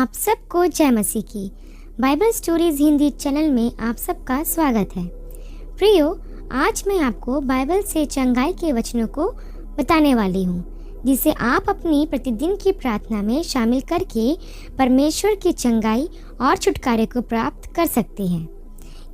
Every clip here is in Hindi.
आप सबको जय मसीह की बाइबल स्टोरीज हिंदी चैनल में आप सबका स्वागत है। प्रियो, आज मैं आपको बाइबल से चंगाई के वचनों को बताने वाली हूँ, जिसे आप अपनी प्रतिदिन की प्रार्थना में शामिल करके परमेश्वर की चंगाई और छुटकारे को प्राप्त कर सकते हैं।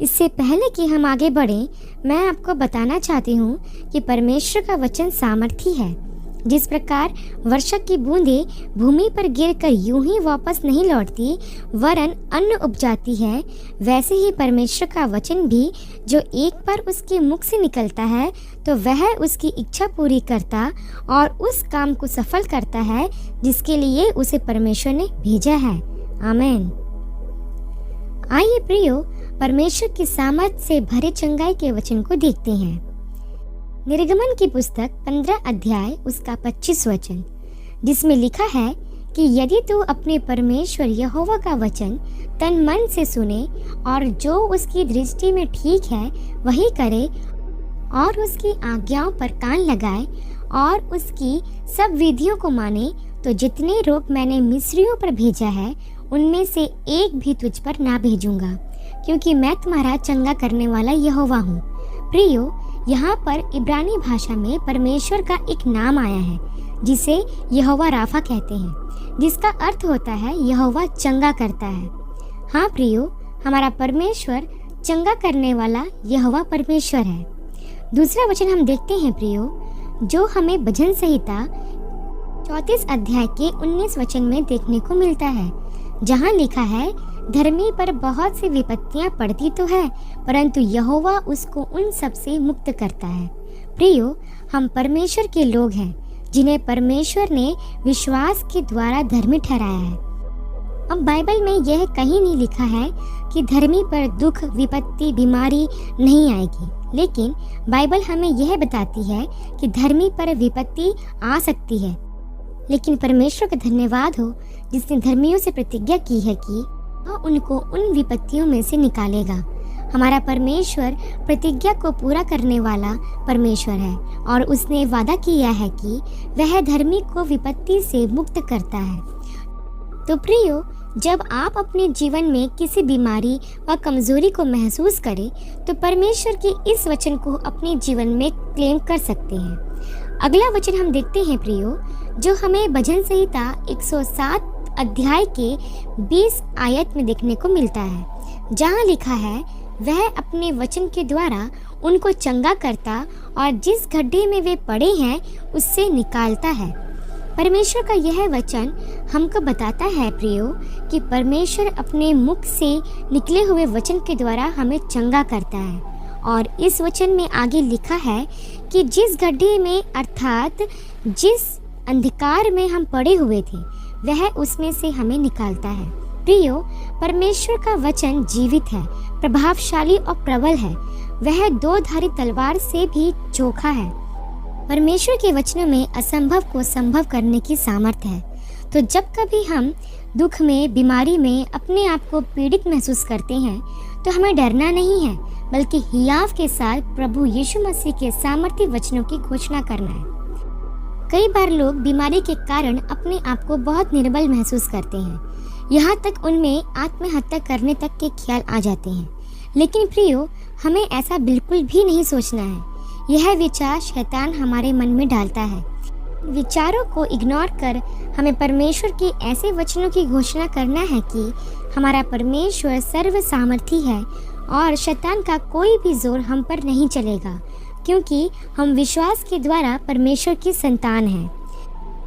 इससे पहले कि हम आगे बढ़ें, मैं आपको बताना चाहती हूँ कि परमेश्वर का वचन सामर्थी है। जिस प्रकार वर्षा की बूंदें भूमि पर गिरकर यूं ही वापस नहीं लौटती वरन अन्न उपजाती है, वैसे ही परमेश्वर का वचन भी जो एक बार उसके मुख से निकलता है तो वह उसकी इच्छा पूरी करता और उस काम को सफल करता है जिसके लिए उसे परमेश्वर ने भेजा है। आमीन। आइए प्रियो, परमेश्वर की सामर्थ से भरे चंगाई के वचन को देखते हैं। निर्गमन की पुस्तक 15 अध्याय उसका 25 वचन, जिसमें लिखा है कि यदि तू अपने परमेश्वर यहोवा का वचन तन मन से सुने और जो उसकी दृष्टि में ठीक है वही करे और उसकी आज्ञाओं पर कान लगाए और उसकी सब विधियों को माने, तो जितने रोग मैंने मिस्रियों पर भेजा है उनमें से एक भी तुझ पर ना भेजूंगा, क्योंकि मैं तुम्हारा चंगा करने वाला यहोवा हूँ। प्रियो, यहाँ पर इब्रानी भाषा में परमेश्वर का एक नाम आया है जिसे यहोवा राफा कहते हैं, जिसका अर्थ होता है यहोवा चंगा करता है। हाँ प्रियो, हमारा परमेश्वर चंगा करने वाला यहोवा परमेश्वर है। दूसरा वचन हम देखते हैं प्रियो, जो हमें भजन संहिता 34 अध्याय के 19 वचन में देखने को मिलता है, जहाँ लिखा है, धर्मी पर बहुत सी विपत्तियां पड़ती तो है, परंतु यहोवा उसको उन सब से मुक्त करता है। प्रियो, हम परमेश्वर के लोग हैं जिन्हें परमेश्वर ने विश्वास के द्वारा धर्मी ठहराया है। अब बाइबल में यह कहीं नहीं लिखा है कि धर्मी पर दुख, विपत्ति, बीमारी नहीं आएगी, लेकिन बाइबल हमें यह बताती है कि धर्मी पर विपत्ति आ सकती है, लेकिन परमेश्वर का धन्यवाद हो जिसने धर्मियों से प्रतिज्ञा की है कि वह उनको उन विपत्तियों में से निकालेगा। हमारा परमेश्वर प्रतिज्ञा को पूरा करने वाला परमेश्वर है और उसने वादा किया है कि वह धर्मी को विपत्ति से मुक्त करता है। तो प्रियो, जब आप अपने जीवन में किसी बीमारी व कमजोरी को महसूस करें तो परमेश्वर के इस वचन को अपने जीवन में क्लेम कर सकते हैं। अगला वचन हम देखते हैं प्रियो, जो हमें भजन संहिता 107 अध्याय के 20 आयत में देखने को मिलता है, जहाँ लिखा है, वह अपने वचन के द्वारा उनको चंगा करता और जिस गड्ढे में वे पड़े हैं उससे निकालता है। परमेश्वर का यह वचन हमको बताता है प्रियो कि परमेश्वर अपने मुख से निकले हुए वचन के द्वारा हमें चंगा करता है। और इस वचन में आगे लिखा है कि जिस गड्ढे में अर्थात जिस अंधकार में हम पड़े हुए थे वह उसमें से हमें निकालता है। प्रियो, परमेश्वर का वचन जीवित है, प्रभावशाली और प्रबल है। वह दो धारी तलवार से भी चोखा है। परमेश्वर के वचनों में असंभव को संभव करने की सामर्थ्य है। तो जब कभी हम दुख में, बीमारी में अपने आप को पीड़ित महसूस करते हैं तो हमें डरना नहीं है, बल्कि हियाव के साथ प्रभु यीशु मसीह के सामर्थ्य वचनों की घोषणा करना है। कई बार लोग बीमारी के कारण अपने आप को बहुत निर्बल महसूस करते हैं, यहाँ तक उनमें आत्महत्या करने तक के ख्याल आ जाते हैं। लेकिन प्रियो, हमें ऐसा बिल्कुल भी नहीं सोचना है। यह विचार शैतान हमारे मन में डालता है। विचारों को इग्नोर कर हमें परमेश्वर के ऐसे वचनों की घोषणा करना है कि हमारा परमेश्वर सर्व सामर्थी है और शैतान का कोई भी जोर हम पर नहीं चलेगा, क्योंकि हम विश्वास के द्वारा परमेश्वर की संतान हैं।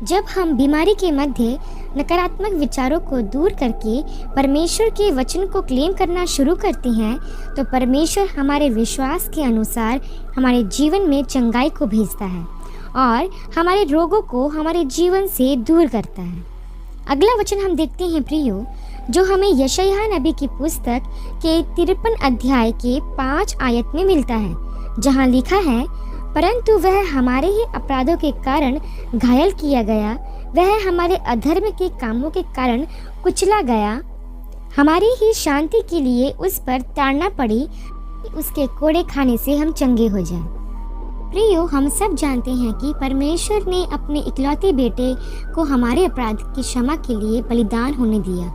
जब हम बीमारी के मध्य नकारात्मक विचारों को दूर करके परमेश्वर के वचन को क्लेम करना शुरू करते हैं तो परमेश्वर हमारे विश्वास के अनुसार हमारे जीवन में चंगाई को भेजता है और हमारे रोगों को हमारे जीवन से दूर करता है। अगला वचन हम देखते हैं प्रियो, जो हमें यशायाह नबी की पुस्तक के 53 अध्याय के 5 आयत में मिलता है, जहाँ लिखा है, परंतु वह हमारे ही अपराधों के कारण घायल किया गया, वह हमारे अधर्म के कामों के कारण कुचला गया, हमारी ही शांति के लिए उस पर ताड़ना पड़ी, उसके कोड़े खाने से हम चंगे हो जाएं। प्रियो, हम सब जानते हैं कि परमेश्वर ने अपने इकलौते बेटे को हमारे अपराध की क्षमा के लिए बलिदान होने दिया।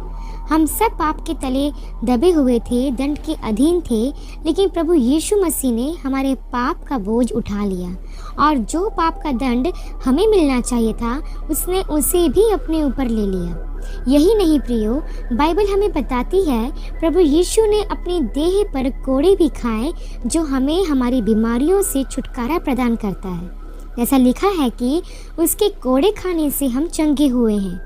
हम सब पाप के तले दबे हुए थे, दंड के अधीन थे, लेकिन प्रभु यीशु मसीह ने हमारे पाप का बोझ उठा लिया और जो पाप का दंड हमें मिलना चाहिए था उसने उसे भी अपने ऊपर ले लिया। यही नहीं प्रियो, बाइबल हमें बताती है प्रभु यीशु ने अपनी देह पर कोड़े भी खाए जो हमें हमारी बीमारियों से छुटकारा प्रदान करता है। ऐसा लिखा है कि उसके कोड़े खाने से हम चंगे हुए हैं।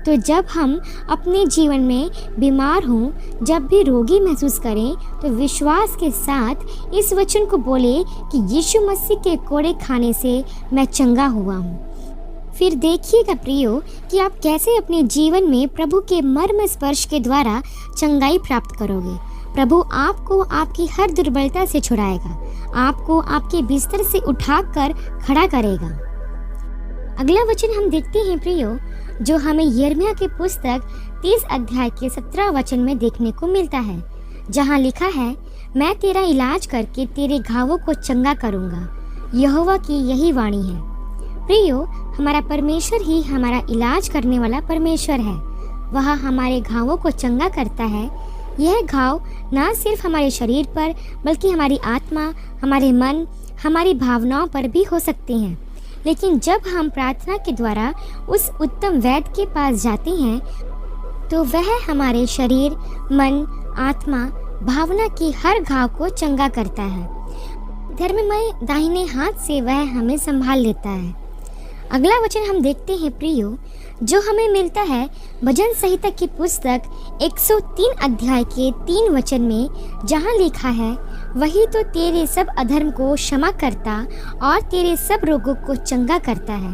तो जब हम अपने जीवन में बीमार हों, जब भी रोगी महसूस करें, तो विश्वास के साथ इस वचन को बोले कि यीशु मसीह के कोड़े खाने से मैं चंगा हुआ हूँ। फिर देखिएगा प्रियो कि आप कैसे अपने जीवन में प्रभु के मर्म स्पर्श के द्वारा चंगाई प्राप्त करोगे। प्रभु आपको आपकी हर दुर्बलता से छुड़ाएगा, आपको आपके बिस्तर से उठाकर खड़ा करेगा। अगला वचन हम देखते हैं प्रियो, जो हमें यिर्मयाह की पुस्तक 30 अध्याय के 17 वचन में देखने को मिलता है, जहाँ लिखा है, मैं तेरा इलाज करके तेरे घावों को चंगा करूँगा। यहोवा की यही वाणी है। प्रियो, हमारा परमेश्वर ही हमारा इलाज करने वाला परमेश्वर है। वह हमारे घावों को चंगा करता है। यह घाव ना सिर्फ हमारे शरीर पर बल्कि हमारी आत्मा, हमारे मन, हमारी भावनाओं पर भी हो सकते हैं। लेकिन जब हम प्रार्थना के द्वारा उस उत्तम वैद्य के पास जाते हैं तो वह हमारे शरीर, मन, आत्मा, भावना की हर घाव को चंगा करता है। धर्ममय दाहिने हाथ से वह हमें संभाल लेता है। अगला वचन हम देखते हैं प्रियो, जो हमें मिलता है भजन संहिता की पुस्तक 103 अध्याय के 3 वचन में, जहाँ लिखा है, वही तो तेरे सब अधर्म को क्षमा करता और तेरे सब रोगों को चंगा करता है।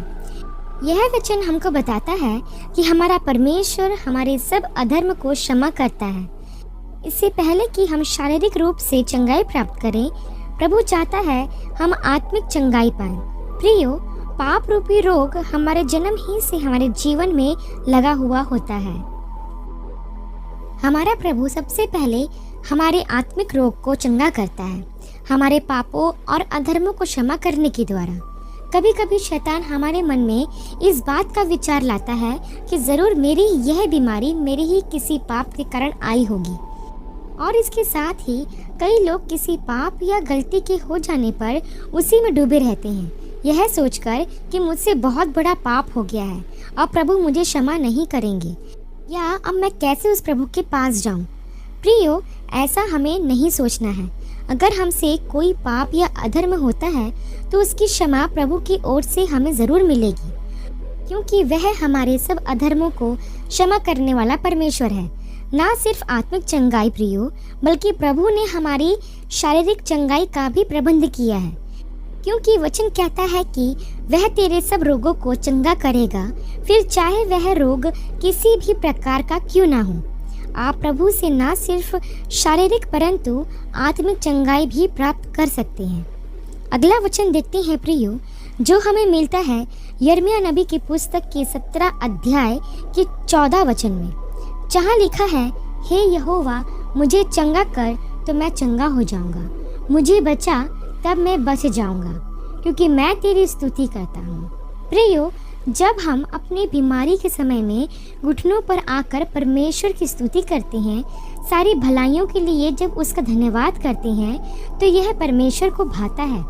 यह वचन हमको बताता है कि हमारा परमेश्वर हमारे सब अधर्म को क्षमा करता है। इससे पहले कि हम शारीरिक रूप से चंगाई प्राप्त करें, प्रभु चाहता है हम आत्मिक चंगाई पाएं। प्रियो, पाप रूपी रोग हमारे जन्म ही से हमारे जीवन में लगा हुआ होता है। हमारा प्रभु सबसे पहले हमारे आत्मिक रोग को चंगा करता है, हमारे पापों और अधर्मों को क्षमा करने के द्वारा। कभी कभी शैतान हमारे मन में इस बात का विचार लाता है कि जरूर मेरी यह बीमारी मेरे ही किसी पाप के कारण आई होगी, और इसके साथ ही कई लोग किसी पाप या गलती के हो जाने पर उसी में डूबे रहते हैं, यह सोचकर कि मुझसे बहुत बड़ा पाप हो गया है, अब प्रभु मुझे क्षमा नहीं करेंगे, या अब मैं कैसे उस प्रभु के पास जाऊं। प्रियो, ऐसा हमें नहीं सोचना है। अगर हमसे कोई पाप या अधर्म होता है तो उसकी क्षमा प्रभु की ओर से हमें ज़रूर मिलेगी, क्योंकि वह हमारे सब अधर्मों को क्षमा करने वाला परमेश्वर है। ना सिर्फ आत्मिक चंगाई प्रियो, बल्कि प्रभु ने हमारी शारीरिक चंगाई का भी प्रबंध किया है, क्योंकि वचन कहता है कि वह तेरे सब रोगों को चंगा करेगा, फिर चाहे वह रोग किसी भी प्रकार का क्यों ना हो। आप प्रभु से ना सिर्फ शारीरिक परंतु आत्मिक चंगाई भी प्राप्त कर सकते हैं। अगला वचन देखते हैं प्रियो, जो हमें मिलता है यिर्मयाह नबी की पुस्तक के 17 अध्याय के 14 वचन में, जहाँ लिखा है, हे यहोवा, मुझे चंगा कर तो मैं चंगा हो जाऊंगा, मुझे बचा तब मैं बच जाऊंगा, क्योंकि मैं तेरी स्तुति करता हूँ। प्रियो, जब हम अपनी बीमारी के समय में घुटनों पर आकर परमेश्वर की स्तुति करते हैं, सारी भलाइयों के लिए जब उसका धन्यवाद करते हैं, तो यह परमेश्वर को भाता है,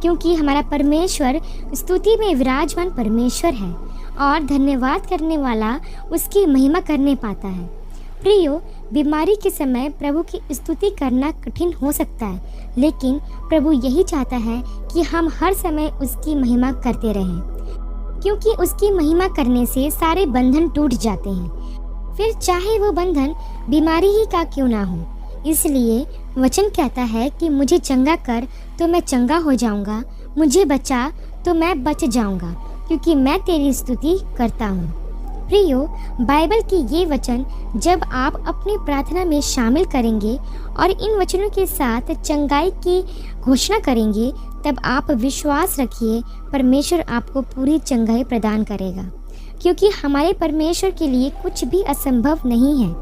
क्योंकि हमारा परमेश्वर स्तुति में विराजमान परमेश्वर है और धन्यवाद करने वाला उसकी महिमा करने पाता है। प्रियो, बीमारी के समय प्रभु की स्तुति करना कठिन हो सकता है, लेकिन प्रभु यही चाहता है कि हम हर समय उसकी महिमा करते रहें, क्योंकि उसकी महिमा करने से सारे बंधन टूट जाते हैं, फिर चाहे वो बंधन बीमारी ही का क्यों ना हो। इसलिए वचन कहता है कि मुझे चंगा कर तो मैं चंगा हो जाऊंगा, मुझे बचा तो मैं बच जाऊंगा, क्योंकि मैं तेरी स्तुति करता हूँ। प्रियो, बाइबल के ये वचन जब आप अपनी प्रार्थना में शामिल करेंगे और इन वचनों के साथ चंगाई की घोषणा करेंगे, तब आप विश्वास रखिए परमेश्वर आपको पूरी चंगाई प्रदान करेगा, क्योंकि हमारे परमेश्वर के लिए कुछ भी असंभव नहीं है।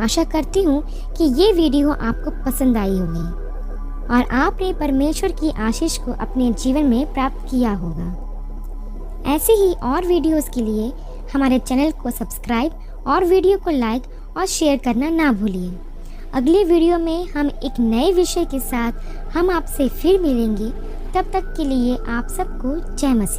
आशा करती हूँ कि ये वीडियो आपको पसंद आई होगी और आपने परमेश्वर की आशीष को अपने जीवन में प्राप्त किया होगा। ऐसे ही और वीडियोस के लिए हमारे चैनल को सब्सक्राइब और वीडियो को लाइक और शेयर करना ना भूलिए। अगले वीडियो में हम एक नए विषय के साथ हम आपसे फिर मिलेंगे। तब तक के लिए आप सबको जय मसीह।